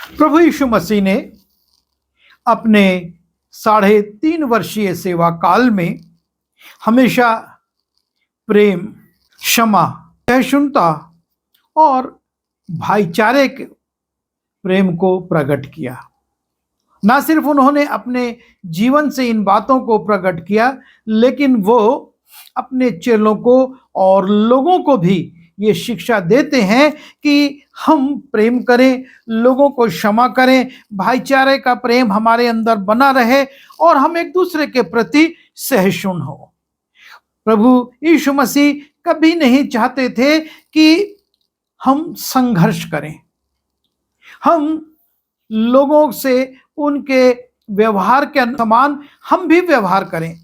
प्रभु यीशु मसीह ने अपने 3.5 वर्षीय सेवा काल में हमेशा प्रेम, क्षमा, सहिष्णुता और भाईचारे के प्रेम को प्रकट किया। ना सिर्फ उन्होंने अपने जीवन से इन बातों को प्रकट किया, लेकिन वो अपने चेलों को और लोगों को भी ये शिक्षा देते हैं कि हम प्रेम करें, लोगों को क्षमा करें, भाईचारे का प्रेम हमारे अंदर बना रहे और हम एक दूसरे के प्रति सहिष्णु हो। प्रभु यीशु मसीह कभी नहीं चाहते थे कि हम संघर्ष करें, हम लोगों से उनके व्यवहार के समान हम भी व्यवहार करें।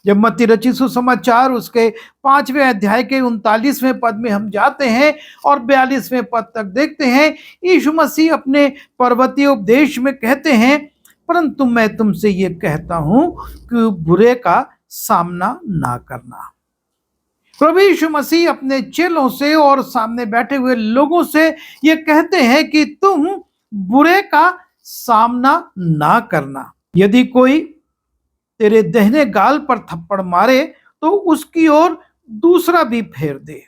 जब मत्ती रचित सुसमाचार उसके 5वें अध्याय के 39वें पद में हम जाते हैं और 42वें पद तक देखते हैं, यीशु मसीह अपने पर्वतीय उपदेश में कहते हैं, परंतु मैं तुमसे ये कहता हूं कि बुरे का सामना ना करना। प्रभु यीशु मसीह अपने चेलों से और सामने बैठे हुए लोगों से ये कहते हैं कि तुम बुरे का सामना ना करना। यदि कोई तेरे दाहिने गाल पर थप्पड़ मारे तो उसकी ओर दूसरा भी फेर दे,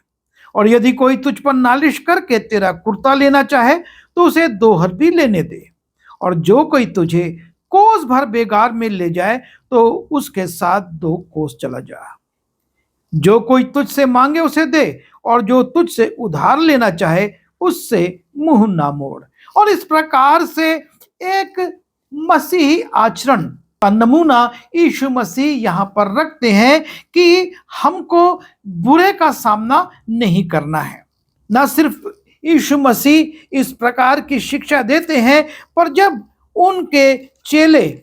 और यदि कोई तुझ पर नालिश करके तेरा कुर्ता लेना चाहे तो उसे 2 हर भी लेने दे, और जो कोई तुझे कोस भर बेगार में ले जाए तो उसके साथ 2 कोस चला जा। जो कोई तुझसे मांगे उसे दे, और जो तुझसे उधार लेना चाहे उससे मुंह ना मोड़। और इस प्रकार से एक मसीही आचरण का नमूना यीशु मसीह यहाँ पर रखते हैं कि हमको बुरे का सामना नहीं करना है। ना सिर्फ यीशु मसीह इस प्रकार की शिक्षा देते हैं, पर जब उनके चेले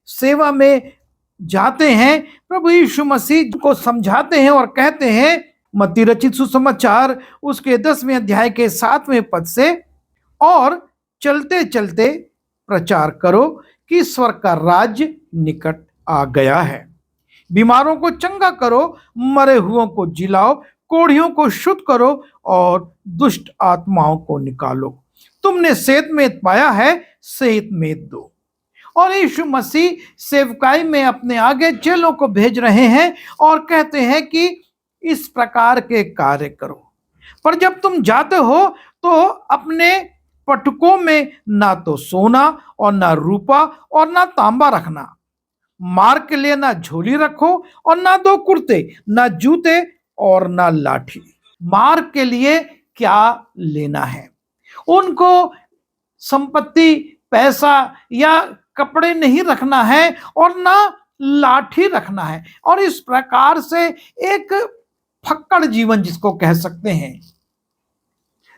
सेवा में जाते हैं, प्रभु यीशु मसीह को समझाते हैं और कहते हैं, मत्ती रचित सुसमाचार उसके 10वें अध्याय के 7वें पद से, और चलते चलते प्रचार करो कि स्वर्ग का राज्य निकट आ गया है। बीमारों को चंगा करो, मरे हुओं को जिलाओ, कोढ़ियों को शुद्ध करो और दुष्ट आत्माओं को निकालो। तुमने सेहतमेद पाया है, सेहतमेद दो। और यीशु मसीह सेवकाई में अपने आगे चेलों को भेज रहे हैं और कहते हैं कि इस प्रकार के कार्य करो। पर जब तुम जाते हो तो अपने पटकों में ना तो सोना और ना रूपा और ना तांबा रखना, मार्ग के लिए ना झोली रखो और ना 2 कुर्ते, ना जूते और ना लाठी। मार्ग के लिए क्या लेना है? उनको संपत्ति, पैसा या कपड़े नहीं रखना है और ना लाठी रखना है। और इस प्रकार से एक फक्कड़ जीवन जिसको कह सकते हैं,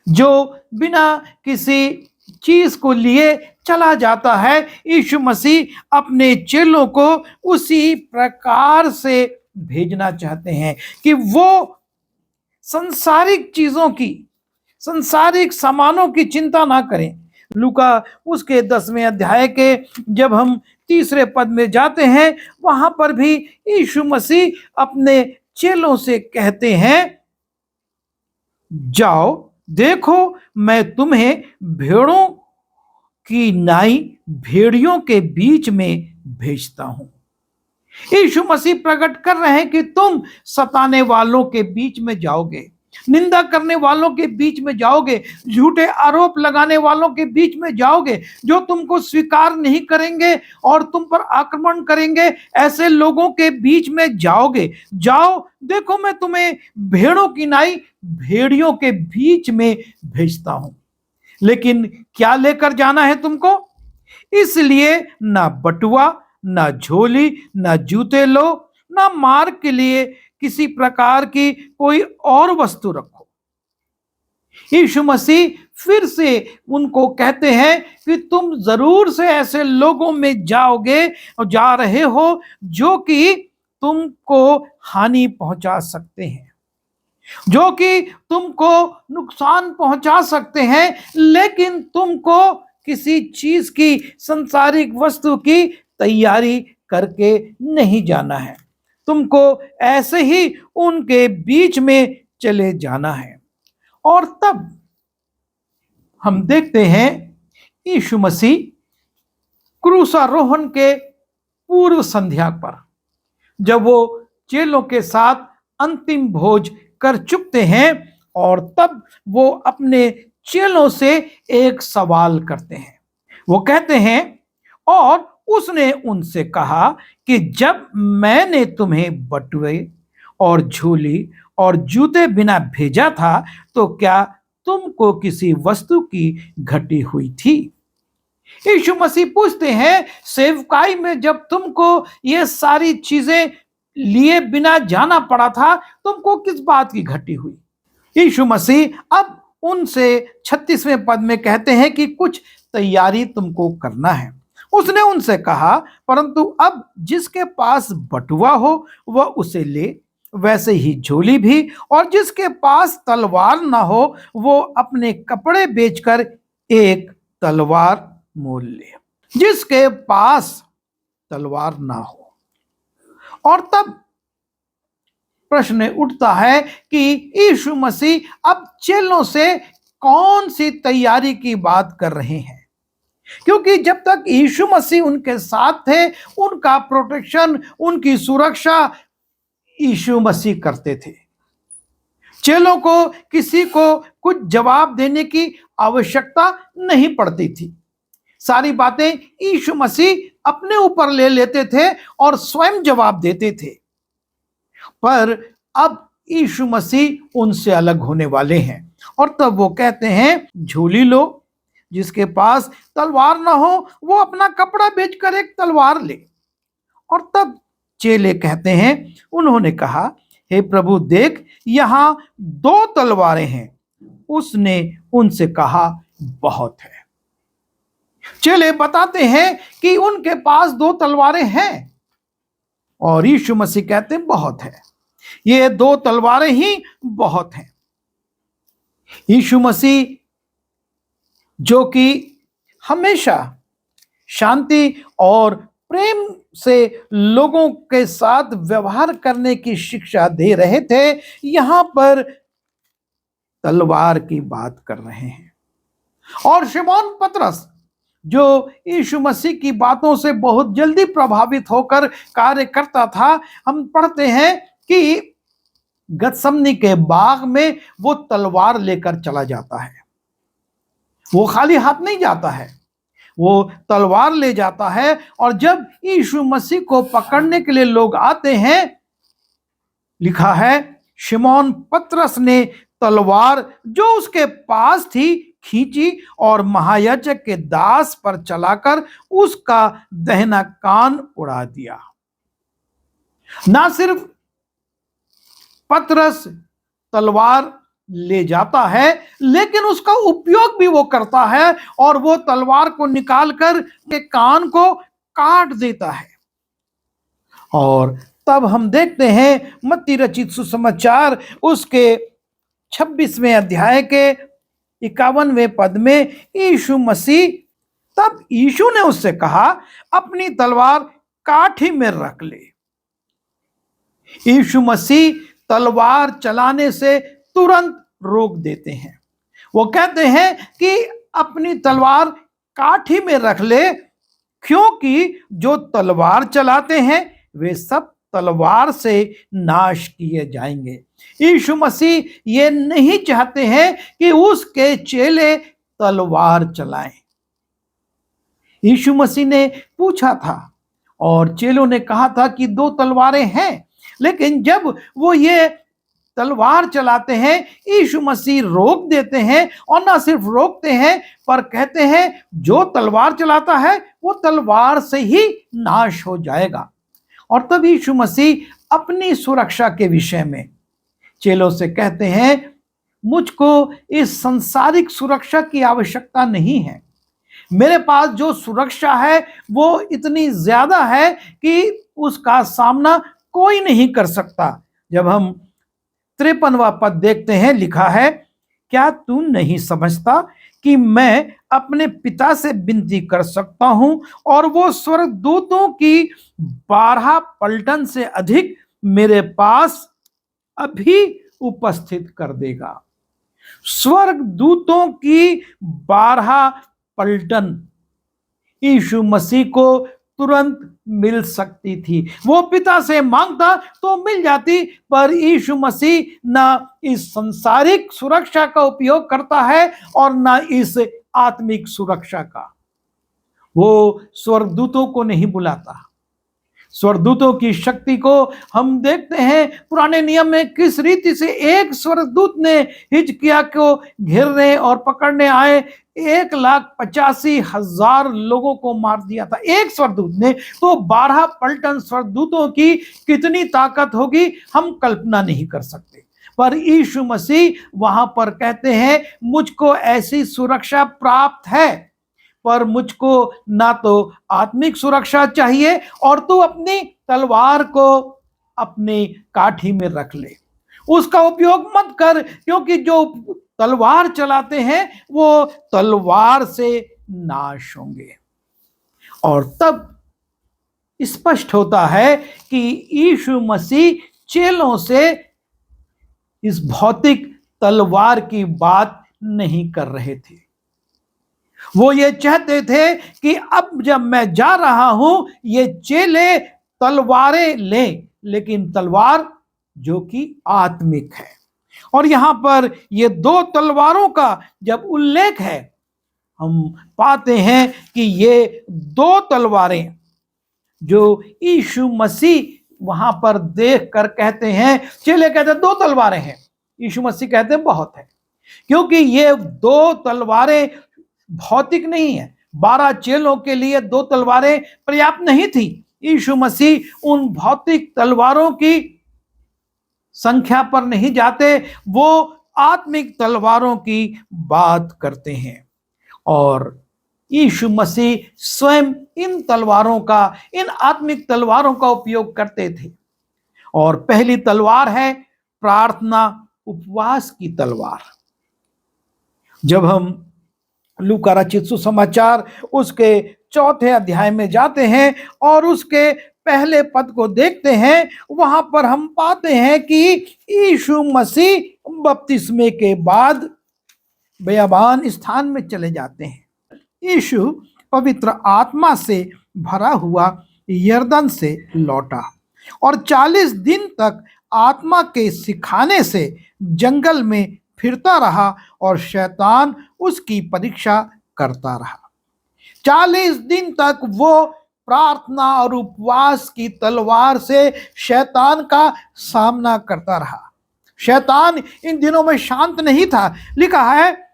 जो बिना किसी चीज को लिए चला जाता है, यीशु मसीह अपने चेलों को उसी प्रकार से भेजना चाहते हैं कि वो संसारिक चीजों की, संसारिक सामानों की चिंता ना करें। लूका उसके 10वें अध्याय के जब हम 3 पद में जाते हैं, वहां पर भी यीशु मसीह अपने चेलों से कहते हैं, जाओ देखो मैं तुम्हें भेड़ों की नाई भेड़ियों के बीच में भेजता हूं। यीशु मसीह प्रकट कर रहे हैं कि तुम सताने वालों के बीच में जाओगे, निंदा करने वालों के बीच में जाओगे, झूठे आरोप लगाने वालों के बीच में जाओगे, जो तुमको स्वीकार नहीं करेंगे और तुम पर आक्रमण करेंगे, ऐसे लोगों के बीच में जाओगे। जाओ देखो मैं तुम्हें भेड़ों की नाई भेड़ियों के बीच में भेजता हूं। लेकिन क्या लेकर जाना है तुमको? इसलिए ना बटुआ, ना झोली, ना जूते लो, ना मार्ग के लिए किसी प्रकार की कोई और वस्तु रखो। यीशु मसीह फिर से उनको कहते हैं कि तुम जरूर से ऐसे लोगों में जाओगे और जा रहे हो जो कि तुमको हानि पहुंचा सकते हैं, जो कि तुमको नुकसान पहुंचा सकते हैं, लेकिन तुमको किसी चीज की, संसारिक वस्तु की तैयारी करके नहीं जाना है। तुमको ऐसे ही उनके बीच में चले जाना है। और तब हम देखते हैं यीशु मसीह क्रूसारोहण के पूर्व संध्या पर जब वो चेलों के साथ अंतिम भोज कर चुकते हैं और तब वो अपने चेलों से एक सवाल करते हैं। वो कहते हैं, और उसने उनसे कहा कि जब मैंने तुम्हें बटुए और झोली और जूते बिना भेजा था तो क्या तुमको किसी वस्तु की घटी हुई थी? यीशु मसीह पूछते हैं, सेवकाई में जब तुमको ये सारी चीजें लिए बिना जाना पड़ा था, तुमको किस बात की घटी हुई? यीशु मसीह अब उनसे 36वें पद में कहते हैं कि कुछ तैयारी तुमको करना है। उसने उनसे कहा, परंतु अब जिसके पास बटुआ हो वह उसे ले, वैसे ही झोली भी, और जिसके पास तलवार ना हो वो अपने कपड़े बेचकर एक तलवार मोल ले। जिसके पास तलवार ना हो। और तब प्रश्न उठता है कि यीशु मसीह अब चेलों से कौन सी तैयारी की बात कर रहे हैं, क्योंकि जब तक यीशु मसीह उनके साथ थे उनका प्रोटेक्शन, उनकी सुरक्षा यीशु मसीह करते थे। चेलों को किसी को कुछ जवाब देने की आवश्यकता नहीं पड़ती थी। सारी बातें यीशु मसीह अपने ऊपर ले लेते थे और स्वयं जवाब देते थे। पर अब यीशु मसीह उनसे अलग होने वाले हैं और तब वो कहते हैं, झोली लो, जिसके पास तलवार ना हो वो अपना कपड़ा बेचकर एक तलवार ले। और तब चेले कहते हैं, उन्होंने कहा, हे प्रभु देख, यहां 2 तलवारें हैं। उसने उनसे कहा, बहुत है। चेले बताते हैं कि उनके पास 2 तलवारें हैं और यीशु मसीह कहते हैं, बहुत है। ये 2 तलवारें ही बहुत हैं। यीशु मसीह जो कि हमेशा शांति और प्रेम से लोगों के साथ व्यवहार करने की शिक्षा दे रहे थे, यहां पर तलवार की बात कर रहे हैं। और शिमोन पतरस जो यीशु मसीह की बातों से बहुत जल्दी प्रभावित होकर कार्य करता था, हम पढ़ते हैं कि गतसमनी के बाग में वो तलवार लेकर चला जाता है। वो खाली हाथ नहीं जाता है, वो तलवार ले जाता है। और जब यीशु मसीह को पकड़ने के लिए लोग आते हैं, लिखा है, शिमोन पतरस ने तलवार जो उसके पास थी खींची और महायाजक के दास पर चलाकर उसका दाहिना कान उड़ा दिया। ना सिर्फ पतरस तलवार ले जाता है, लेकिन उसका उपयोग भी वो करता है और वो तलवार को निकालकर के कान को काट देता है। और तब हम देखते हैं मत्ती रचित सुसमाचार उसके 26वें अध्याय के 51वें पद में, यीशु मसीह, तब यीशु ने उससे कहा, अपनी तलवार काठी में रख ले। यीशु मसीह तलवार चलाने से तुरंत रोक देते हैं। वो कहते हैं कि अपनी तलवार काठी में रख ले, क्योंकि जो तलवार चलाते हैं वे सब तलवार से नाश किए जाएंगे। यीशु मसीह ये नहीं चाहते हैं कि उसके चेले तलवार चलाएं। यीशु मसीह ने पूछा था और चेलों ने कहा था कि 2 तलवारें हैं, लेकिन जब वो ये तलवार चलाते हैं, यीशु मसीह रोक देते हैं। और ना सिर्फ रोकते हैं पर कहते हैं, जो तलवार चलाता है वो तलवार से ही नाश हो जाएगा। और तब यीशु मसीह अपनी सुरक्षा के विषय में चेलों से कहते हैं, मुझको इस सांसारिक सुरक्षा की आवश्यकता नहीं है। मेरे पास जो सुरक्षा है वो इतनी ज्यादा है कि उसका सामना कोई नहीं कर सकता। जब हम 53वां पद देखते हैं, लिखा है, क्या तू नहीं समझता कि मैं अपने पिता से विनती कर सकता हूं और वो स्वर्गदूतों की 12 पलटन से अधिक मेरे पास अभी उपस्थित कर देगा। स्वर्गदूतों की 12 पलटन यीशु मसीह को तुरंत मिल सकती थी। वो पिता से मांगता तो मिल जाती, पर यीशु मसीह ना इस संसारिक सुरक्षा का उपयोग करता है और ना इस आत्मिक सुरक्षा का। वो स्वर्गदूतों को नहीं बुलाता। स्वर्गदूतों की शक्ति को हम देखते हैं पुराने नियम में किस रीति से एक स्वर्गदूत ने हिजकिय्याह को घेरने और पकड़ने आए 1,85,000 लोगों को मार दिया था एक स्वर्गदूत ने। तो 12 पलटन स्वर्गदूतों की कितनी ताकत होगी हम कल्पना नहीं कर सकते। पर यीशु मसीह वहां पर कहते हैं मुझको ऐसी सुरक्षा प्राप्त है, पर मुझको ना तो आत्मिक सुरक्षा चाहिए और तू अपनी तलवार को अपनी काठी में रख ले, उसका उपयोग मत कर, क्योंकि जो तलवार चलाते हैं वो तलवार से नाश होंगे। और तब स्पष्ट होता है कि यीशु मसीह चेलों से इस भौतिक तलवार की बात नहीं कर रहे थे। वो ये चाहते थे कि अब जब मैं जा रहा हूं ये चेले तलवारें लें, लेकिन तलवार जो कि आत्मिक है। और यहां पर ये 2 तलवारों का जब उल्लेख है हम पाते हैं कि ये 2 तलवारें जो यीशु मसीह वहां पर देख कर कहते हैं, चेले कहते हैं 2 तलवारें हैं, यीशु मसीह कहते हैं बहुत है, क्योंकि ये 2 तलवारें भौतिक नहीं है। 12 चेलों के लिए 2 तलवारें पर्याप्त नहीं थी। यीशु मसीह उन भौतिक तलवारों की संख्या पर नहीं जाते, वो आत्मिक तलवारों की बात करते हैं। और यीशु मसीह स्वयं इन तलवारों का, इन आत्मिक तलवारों का उपयोग करते थे। और पहली तलवार है प्रार्थना उपवास की तलवार। जब हम लूका रचित सुसमाचार उसके 4थे अध्याय में जाते हैं और उसके पहले पद को देखते हैं, वहां पर हम पाते हैं कि यीशु मसीह बपतिस्मे के बाद बयाबान स्थान में चले जाते हैं। यीशु पवित्र आत्मा से भरा हुआ यरदन से लौटा और 40 दिन तक आत्मा के सिखाने से जंगल में फिरता रहा और शैतान उसकी परीक्षा करता रहा। 40 दिन तक वो प्रार्थना और उपवास की तलवार से शैतान का सामना करता रहा। शैतान इन दिनों में शांत नहीं था। लिखा है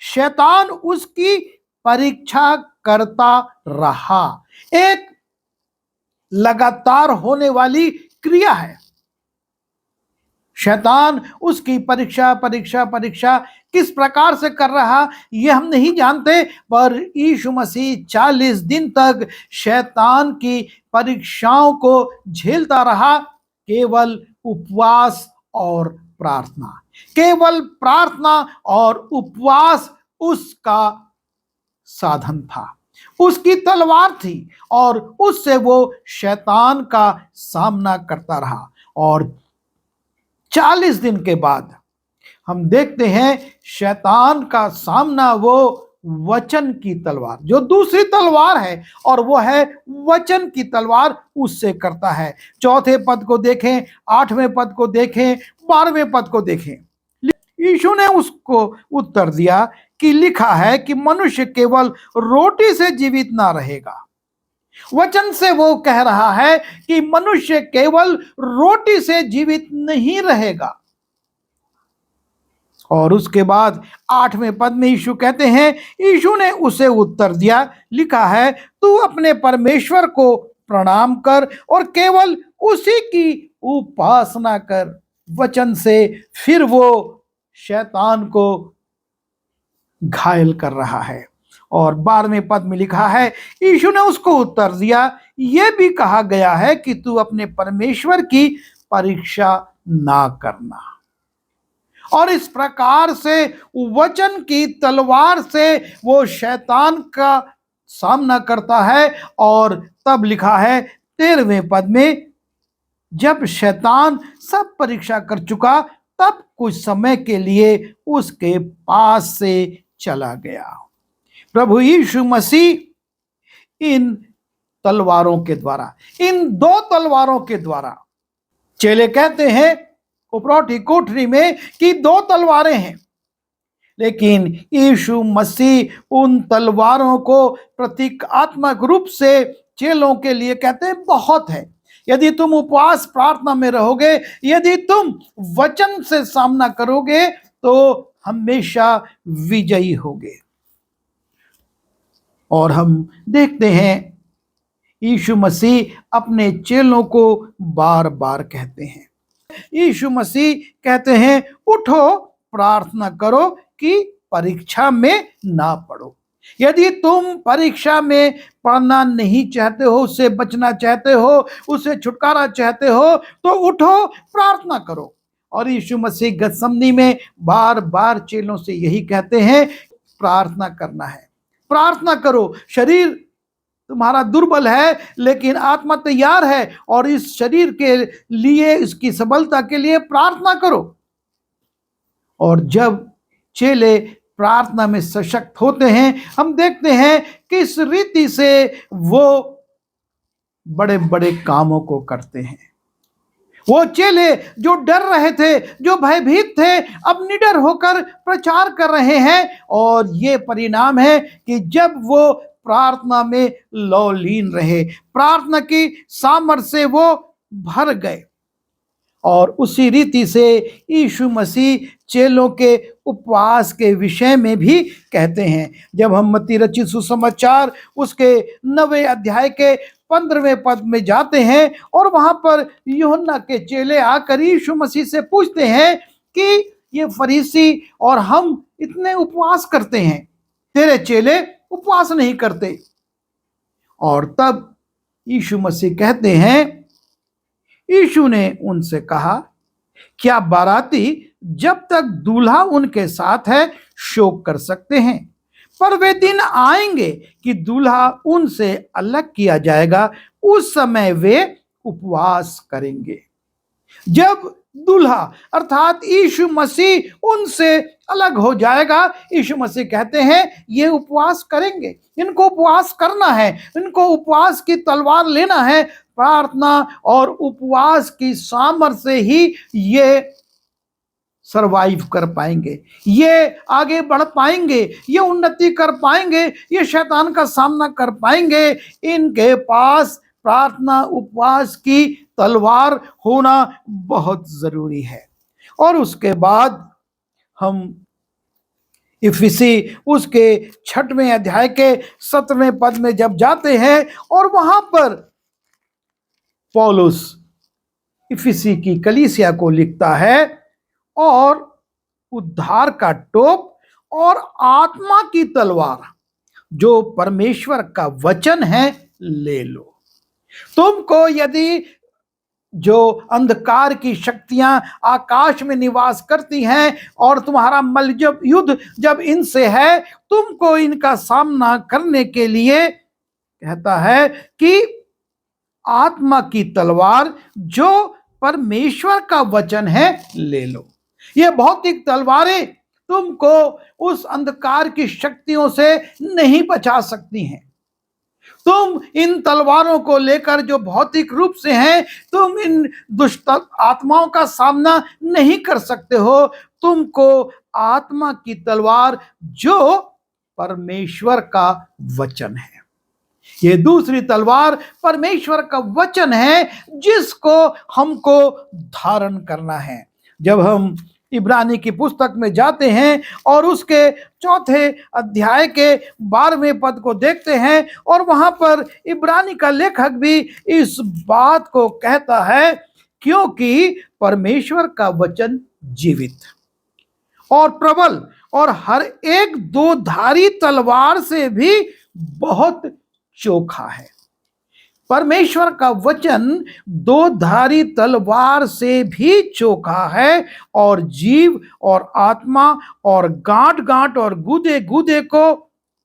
शैतान उसकी परीक्षा करता रहा। एक लगातार होने वाली क्रिया है। शैतान उसकी परीक्षा परीक्षा परीक्षा किस प्रकार से कर रहा यह हम नहीं जानते, पर यीशु मसीह 40 दिन तक शैतान की परीक्षाओं को झेलता रहा। केवल उपवास और प्रार्थना, केवल प्रार्थना और उपवास उसका साधन था, उसकी तलवार थी और उससे वो शैतान का सामना करता रहा। और 40 दिन के बाद हम देखते हैं शैतान का सामना वो वचन की तलवार, जो दूसरी तलवार है, और वो है वचन की तलवार, उससे करता है। 4थे पद को देखें, 8वें पद को देखें, 12वें पद को देखें। यीशु ने उसको उत्तर दिया कि लिखा है कि मनुष्य केवल रोटी से जीवित ना रहेगा। वचन से वो कह रहा है कि मनुष्य केवल रोटी से जीवित नहीं रहेगा। और उसके बाद 8वें पद में यीशु कहते हैं, यीशु ने उसे उत्तर दिया, लिखा है तू अपने परमेश्वर को प्रणाम कर और केवल उसी की उपासना कर। वचन से फिर वो शैतान को घायल कर रहा है। और 12वें पद में लिखा है, यीशु ने उसको उत्तर दिया, यह भी कहा गया है कि तू अपने परमेश्वर की परीक्षा ना करना। और इस प्रकार से वचन की तलवार से वो शैतान का सामना करता है। और तब लिखा है 13वें पद में, जब शैतान सब परीक्षा कर चुका तब कुछ समय के लिए उसके पास से चला गया। प्रभु यीशु मसीह इन तलवारों के द्वारा, इन दो तलवारों के द्वारा, चेले कहते हैं उपरौठी कोठरी में कि दो तलवारें हैं, लेकिन यीशु मसीह उन तलवारों को प्रतीकात्मक रूप से चेलों के लिए कहते हैं बहुत है। यदि तुम उपवास प्रार्थना में रहोगे, यदि तुम वचन से सामना करोगे, तो हमेशा विजयी होगे। और हम देखते हैं यीशु मसीह अपने चेलों को बार बार कहते हैं, यीशु मसीह कहते हैं उठो प्रार्थना करो कि परीक्षा में ना पड़ो। यदि तुम परीक्षा में पढ़ना नहीं चाहते हो, उससे बचना चाहते हो, उससे छुटकारा चाहते हो, तो उठो प्रार्थना करो। और यीशु मसीह गतसमनी में बार बार चेलों से यही कहते हैं, प्रार्थना करना है, प्रार्थना करो। शरीर तुम्हारा दुर्बल है लेकिन आत्मा तैयार है, और इस शरीर के लिए, इसकी सबलता के लिए प्रार्थना करो। और जब चेले प्रार्थना में सशक्त होते हैं, हम देखते हैं किस रीति से वो बड़े बड़े कामों को करते हैं। वो चेले जो डर रहे थे, जो भयभीत थे, अब निडर होकर प्रचार कर रहे हैं, और ये परिणाम है कि जब वो प्रार्थना में लौलीन रहे, प्रार्थना की सामर्थ्य से वो भर गए। और उसी रीति से यीशु मसीह चेलों के उपवास के विषय में भी कहते हैं। जब हम मत्ती रचित सुसमाचार उसके 9वें अध्याय के 15वें पद में जाते हैं, और वहां पर यूहन्ना के चेले आकर यीशु मसीह से पूछते हैं कि ये फरीसी और हम इतने उपवास करते हैं, तेरे चेले उपवास नहीं करते। और तब यीशु मसीह कहते हैं, यीशु ने उनसे कहा, क्या बाराती जब तक दूल्हा उनके साथ है शोक कर सकते हैं? पर वे दिन आएंगे कि दूल्हा उनसे अलग किया जाएगा, उस समय वे उपवास करेंगे। जब दूल्हा अर्थात यीशु मसीह उनसे अलग हो जाएगा, यीशु मसीह कहते हैं ये उपवास करेंगे, इनको उपवास करना है, इनको उपवास की तलवार लेना है। प्रार्थना और उपवास की सामर्थ्य से ही ये सरवाइव कर पाएंगे, ये आगे बढ़ पाएंगे, ये उन्नति कर पाएंगे, ये शैतान का सामना कर पाएंगे। इनके पास प्रार्थना उपवास की तलवार होना बहुत जरूरी है। और उसके बाद हम इफिसी उसके 6वें अध्याय के 17वें पद में जब जाते हैं, और वहां पर पौलुस इफिसी की कलीसिया को लिखता है, और उद्धार का टोप और आत्मा की तलवार जो परमेश्वर का वचन है ले लो। तुमको यदि जो अंधकार की शक्तियां आकाश में निवास करती हैं, और तुम्हारा युद्ध जब इनसे है, तुमको इनका सामना करने के लिए कहता है कि आत्मा की तलवार जो परमेश्वर का वचन है ले लो। ये भौतिक तलवारें तुमको उस अंधकार की शक्तियों से नहीं बचा सकती हैं। तुम इन तलवारों को लेकर जो भौतिक रूप से हैं, तुम इन दुष्ट आत्माओं का सामना नहीं कर सकते हो। तुमको आत्मा की तलवार जो परमेश्वर का वचन है, ये दूसरी तलवार परमेश्वर का वचन है जिसको हमको धारण करना है। जब हम इब्रानी की पुस्तक में जाते हैं और उसके 4 अध्याय के 12वें पद को देखते हैं, और वहां पर इब्रानी का लेखक भी इस बात को कहता है, क्योंकि परमेश्वर का वचन जीवित और प्रबल और हर एक दो धारी तलवार से भी बहुत चोखा है। परमेश्वर का वचन दो धारी तलवार से भी चोखा है, और जीव और आत्मा और गांठ गांठ और गूदे गूदे को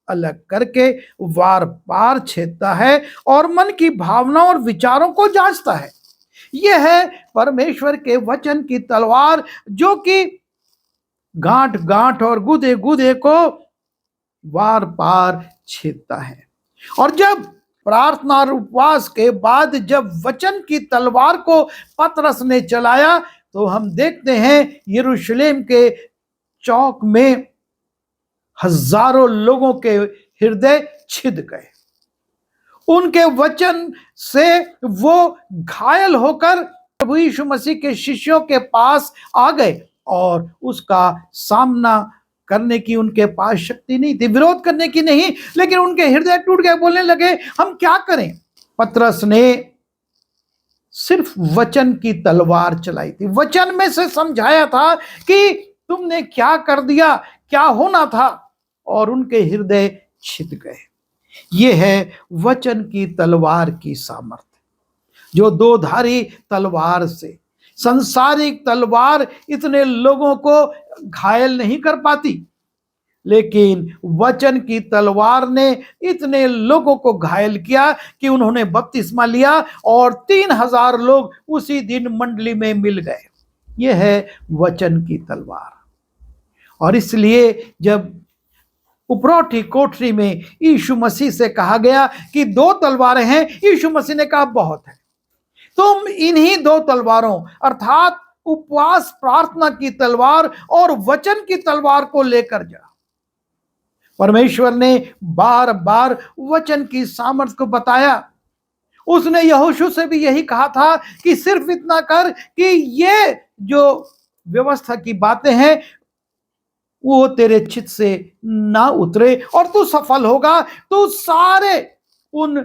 अलग करके वार पार छेदता है, और मन की भावनाओं और विचारों को जांचता है। यह है परमेश्वर के वचन की तलवार, जो कि गांठ गांठ और गूदे गूदे को वार पार छेदता है। और जब प्रार्थना और उपवास के बाद जब वचन की तलवार को पतरस ने चलाया तो हम देखते हैं यरूशलेम के चौक में हजारों लोगों के हृदय छिद गए। उनके वचन से वो घायल होकर प्रभु यीशु मसीह के शिष्यों के पास आ गए और उसका सामना करने की उनके पास शक्ति नहीं थी, विरोध करने की नहीं, लेकिन उनके हृदय टूट गए। बोलने लगे हम क्या करें। पतरस ने सिर्फ वचन की तलवार चलाई थी, वचन में से समझाया था कि तुमने क्या कर दिया, क्या होना था, और उनके हृदय छिद गए। यह है वचन की तलवार की सामर्थ्य, जो दो धारी तलवार से, संसारिक तलवार इतने लोगों को घायल नहीं कर पाती, लेकिन वचन की तलवार ने इतने लोगों को घायल किया कि उन्होंने बपतिस्मा लिया और 3000 लोग उसी दिन मंडली में मिल गए। यह है वचन की तलवार। और इसलिए जब उपरोठी कोठरी में यीशु मसीह से कहा गया कि 2 तलवारें हैं, यीशु मसीह ने कहा बहुत है, तुम इन्हीं 2 तलवारों अर्थात उपवास प्रार्थना की तलवार और वचन की तलवार को लेकर जा। परमेश्वर ने बार बार वचन की सामर्थ्य को बताया। उसने यहोशू से भी यही कहा था कि सिर्फ इतना कर कि ये जो व्यवस्था की बातें हैं वो तेरे चित्त से ना उतरे और तू सफल होगा। तू सारे उन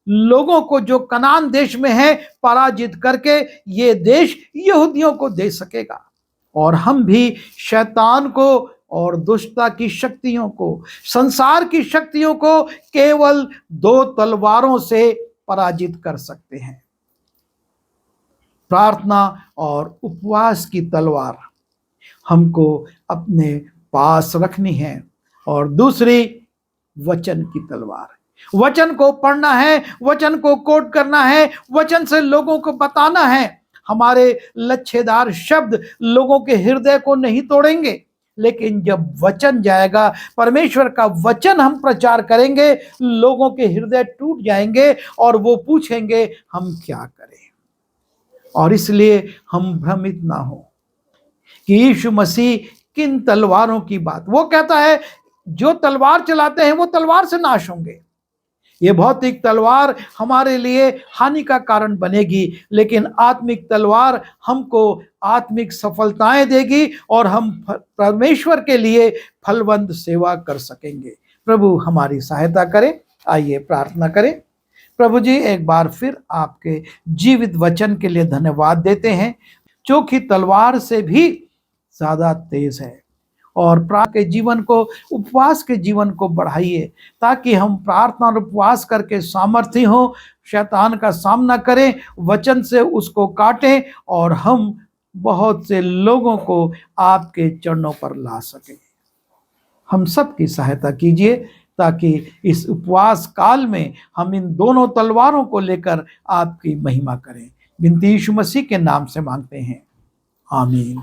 लोगों को जो कनान देश में है पराजित करके ये देश यहूदियों को दे सकेगा। और हम भी शैतान को और दुष्टता की शक्तियों को, संसार की शक्तियों को केवल 2 तलवारों से पराजित कर सकते हैं, प्रार्थना और उपवास की तलवार हमको अपने पास रखनी है, और दूसरी वचन की तलवार। वचन को पढ़ना है, वचन को कोट करना है, वचन से लोगों को बताना है। हमारे लच्छेदार शब्द लोगों के हृदय को नहीं तोड़ेंगे, लेकिन जब वचन जाएगा, परमेश्वर का वचन हम प्रचार करेंगे, लोगों के हृदय टूट जाएंगे और वो पूछेंगे हम क्या करें। और इसलिए हम भ्रमित ना हो कि यीशु मसीह किन तलवारों की बात, वो कहता है जो तलवार चलाते हैं वो तलवार से नाश होंगे। ये भौतिक तलवार हमारे लिए हानि का कारण बनेगी, लेकिन आत्मिक तलवार हमको आत्मिक सफलताएं देगी और हम परमेश्वर के लिए फलवंत सेवा कर सकेंगे। प्रभु हमारी सहायता करे। आइए प्रार्थना करें। प्रभु जी, एक बार फिर आपके जीवित वचन के लिए धन्यवाद देते हैं, चोखी तलवार से भी ज्यादा तेज है, और प्रार्थना के जीवन को, उपवास के जीवन को बढ़ाइए ताकि हम प्रार्थना और उपवास करके सामर्थ्य हो, शैतान का सामना करें, वचन से उसको काटें और हम बहुत से लोगों को आपके चरणों पर ला सकें। हम सब की सहायता कीजिए ताकि इस उपवास काल में हम इन दोनों तलवारों को लेकर आपकी महिमा करें। विनती यीशु मसीह के नाम से मांगते हैं, आमीन।